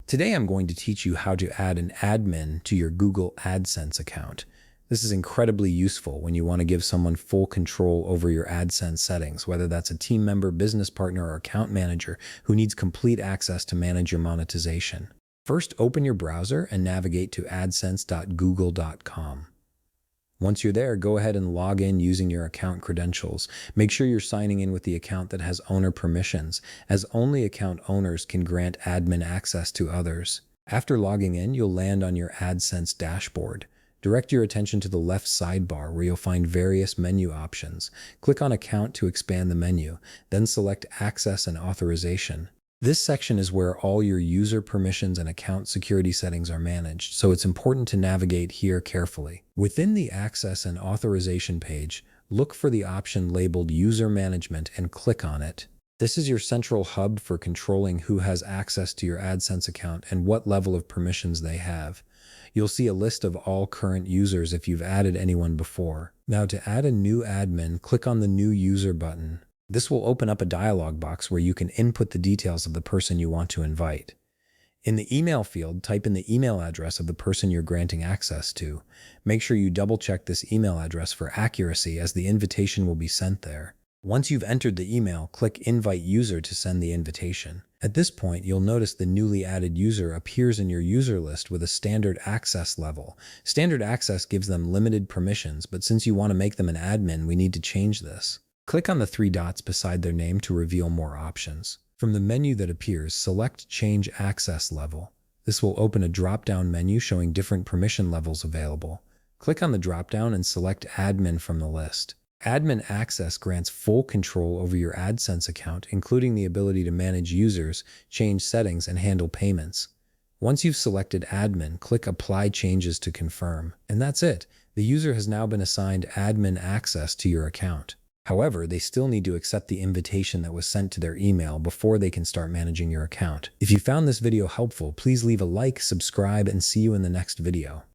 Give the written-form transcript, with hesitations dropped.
Today I'm going to teach you how to add an admin to your Google AdSense account. This is incredibly useful when you want to give someone full control over your AdSense settings, whether that's a team member, business partner, or account manager who needs complete access to manage your monetization. First, open your browser and navigate to adsense.google.com. Once you're there, go ahead and log in using your account credentials. Make sure you're signing in with the account that has owner permissions, as only account owners can grant admin access to others. After logging in, you'll land on your AdSense dashboard. Direct your attention to the left sidebar where you'll find various menu options. Click on Account to expand the menu, then select Access and Authorization. This section is where all your user permissions and account security settings are managed, so it's important to navigate here carefully. Within the Access and Authorization page, look for the option labeled User Management and click on it. This is your central hub for controlling who has access to your AdSense account and what level of permissions they have. You'll see a list of all current users if you've added anyone before. Now, to add a new admin, click on the New User button. This will open up a dialog box where you can input the details of the person you want to invite. In the email field, type in the email address of the person you're granting access to. Make sure you double-check this email address for accuracy, as the invitation will be sent there. Once you've entered the email, click Invite User to send the invitation. At this point, you'll notice the newly added user appears in your user list with a standard access level. Standard access gives them limited permissions, but since you want to make them an admin, we need to change this. Click on the three dots beside their name to reveal more options. From the menu that appears, select Change Access Level. This will open a drop-down menu showing different permission levels available. Click on the drop-down and select Admin from the list. Admin access grants full control over your AdSense account, including the ability to manage users, change settings, and handle payments. Once you've selected Admin, click Apply Changes to confirm. And that's it. The user has now been assigned admin access to your account. However, they still need to accept the invitation that was sent to their email before they can start managing your account. If you found this video helpful, please leave a like, subscribe, and see you in the next video.